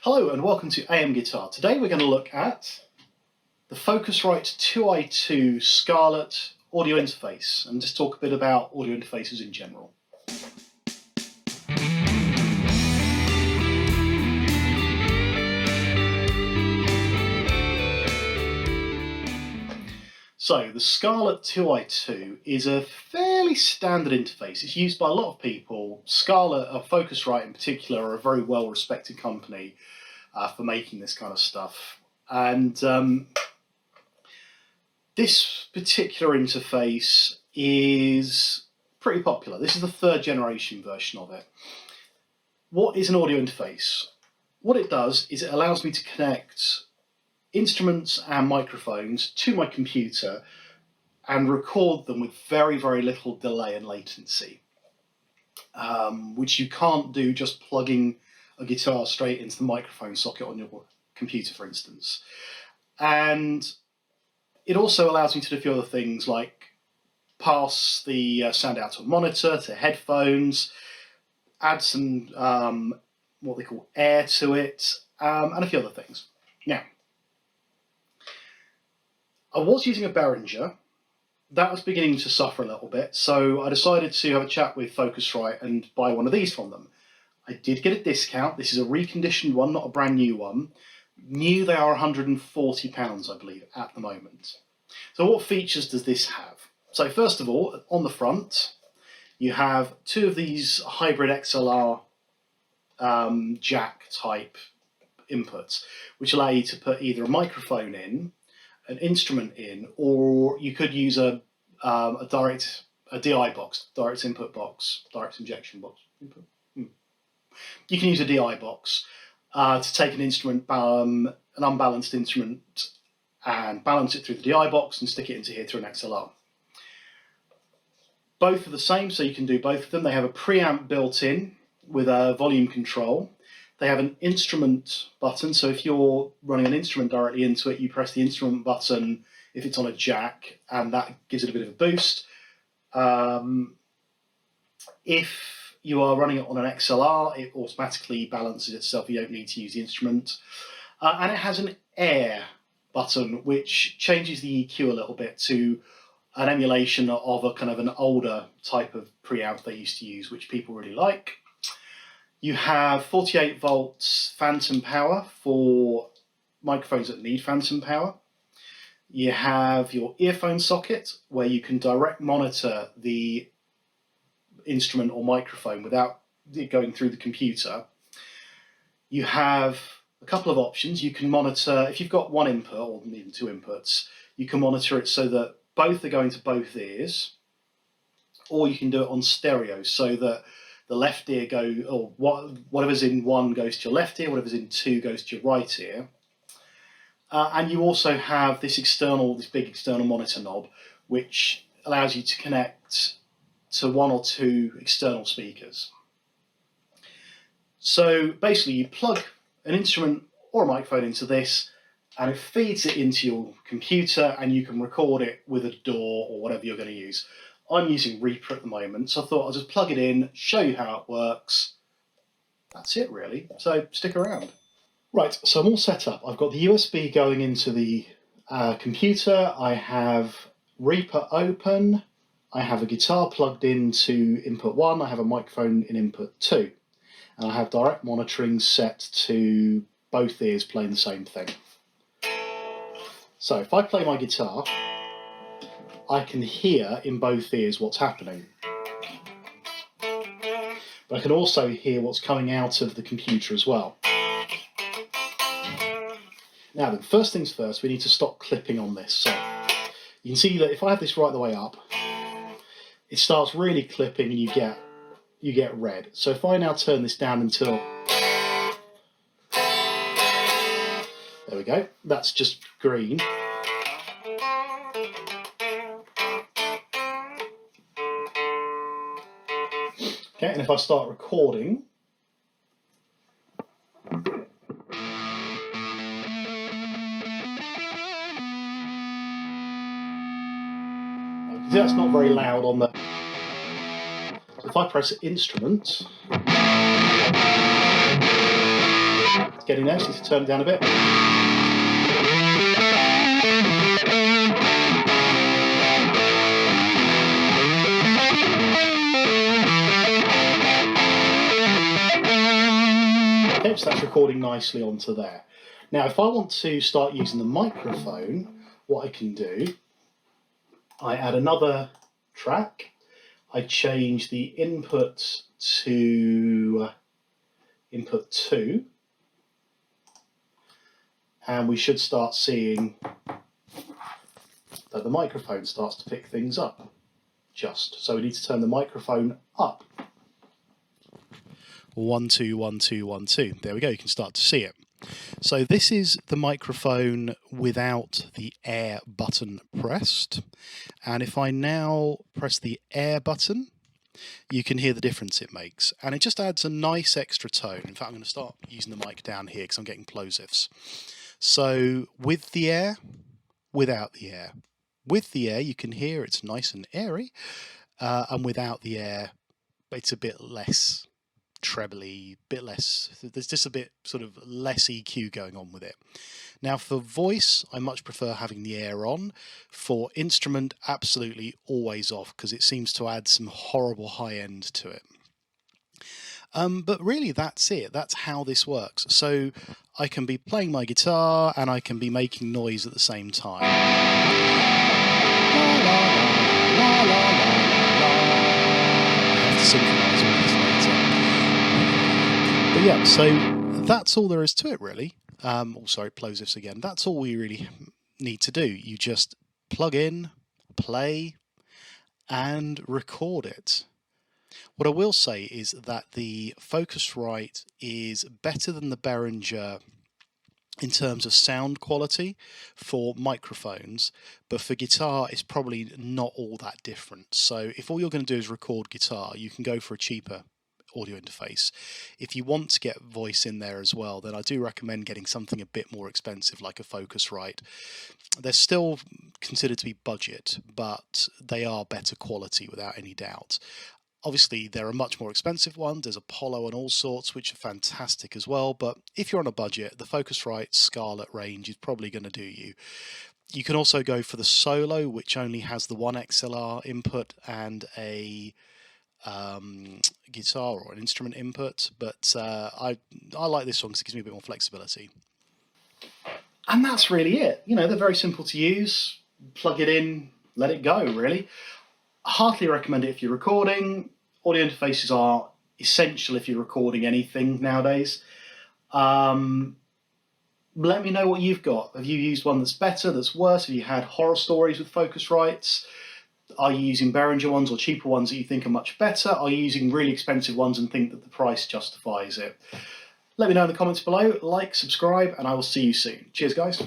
Hello and welcome to AM Guitar. Today we're going to look at the Focusrite 2i2 Scarlett audio interface and just talk a bit about audio interfaces in general. So the Scarlett 2i2 is a fairly standard interface. It's used by a lot of people. Scarlett, Focusrite in particular, are a very well respected company for making this kind of stuff. And this particular interface is pretty popular. This is the third generation version of it. What is an audio interface? What it does is it allows me to connect instruments and microphones to my computer and record them with very, very little delay and latency, which you can't do just plugging a guitar straight into the microphone socket on your computer, for instance. And it also allows me to do a few other things like pass the sound out to a monitor, to headphones, add some what they call air to it, and a few other things. Now, I was using a Behringer. That was beginning to suffer a little bit, so I decided to have a chat with Focusrite and buy one of these from them. I did get a discount. This is a reconditioned one, not a brand new one. New, they are £140, I believe, at the moment. So what features does this have? So first of all, on the front, you have two of these hybrid XLR jack type inputs, which allow you to put either a microphone in, an instrument in, or you could use a DI box, direct input box, direct injection box. You can use a DI box to take an instrument, an unbalanced instrument, and balance it through the DI box and stick it into here through an XLR. Both are the same, so you can do both of them. They have a preamp built in with a volume control. They have an instrument button, so if you're running an instrument directly into it, you press the instrument button if it's on a jack, and that gives it a bit of a boost. If you are running it on an XLR, it automatically balances itself. You don't need to use the instrument. And it has an air button, which changes the EQ a little bit to an emulation of a kind of an older type of preamp they used to use, which people really like. You have 48 volts phantom power for microphones that need phantom power. You have your earphone socket where you can direct monitor the instrument or microphone without it going through the computer. You have a couple of options. You can monitor, if you've got one input or even two inputs, you can monitor it so that both are going to both ears, or you can do it on stereo so that the left ear or whatever's in one goes to your left ear, whatever's in two goes to your right ear. And you also have this big external monitor knob, which allows you to connect to one or two external speakers. So basically you plug an instrument or a microphone into this and it feeds it into your computer and you can record it with a DAW or whatever you're going to use. I'm using Reaper at the moment, so I thought I'll just plug it in, show you how it works. That's it really, so stick around. Right, so I'm all set up. I've got the USB going into the computer, I have Reaper open, I have a guitar plugged into input 1, I have a microphone in input 2, and I have direct monitoring set to both ears playing the same thing. So if I play my guitar, I can hear in both ears what's happening. But I can also hear what's coming out of the computer as well. Now then, first things first, we need to stop clipping on this. So you can see that if I have this right the way up, it starts really clipping and you get red. So if I now turn this down until, there we go, that's just green. Okay, and if I start recording, that's not very loud on the. So if I press instrument, It's getting there, so you need to turn it down a bit. Okay, so that's recording nicely onto there. Now, if I want to start using the microphone, what I can do, I add another track. I change the input to input 2, and we should start seeing that the microphone starts to pick things up. So we need to turn the microphone up. 1 2 1 2 1 2. There we go, you can start to see it. So this is the microphone without the air button pressed, and if I now press the air button, you can hear the difference it makes, and it just adds a nice extra tone. In fact, I'm going to start using the mic down here because I'm getting plosives. So with the air, without the air. With the air you can hear it's nice and airy, and without the air it's a bit less trebly, bit less, there's just a bit sort of less EQ going on with it. Now for voice, I much prefer having the air on. For instrument, absolutely always off, because it seems to add some horrible high end to it. But really that's it, that's how this works. So I can be playing my guitar and I can be making noise at the same time. La, la, la, la, la, la, la. I have to synchronise all this later. But yeah, so that's all there is to it really. Sorry, plosives again. That's all we really need to do. You just plug in, play, and record it. What I will say is that the Focusrite is better than the Behringer in terms of sound quality for microphones, but for guitar it's probably not all that different. So if all you're going to do is record guitar, you can go for a cheaper audio interface. If you want to get voice in there as well, then I do recommend getting something a bit more expensive like a Focusrite. They're still considered to be budget, but they are better quality without any doubt. Obviously there are much more expensive ones, there's Apollo and all sorts which are fantastic as well, but if you're on a budget, the Focusrite Scarlett range is probably going to do you. You can also go for the Solo, which only has the one XLR input and a guitar or an instrument input, but I like this one because it gives me a bit more flexibility. And that's really it. You know, they're very simple to use. Plug it in, let it go, really. I heartily recommend it if you're recording. Audio interfaces are essential if you're recording anything nowadays. Let me know what you've got. Have you used one that's better, that's worse? Have you had horror stories with Focusrites? Are you using Behringer ones or cheaper ones that you think are much better? Are you using really expensive ones and think that the price justifies it? Let me know in the comments below. Like, subscribe, and I will see you soon. Cheers, guys.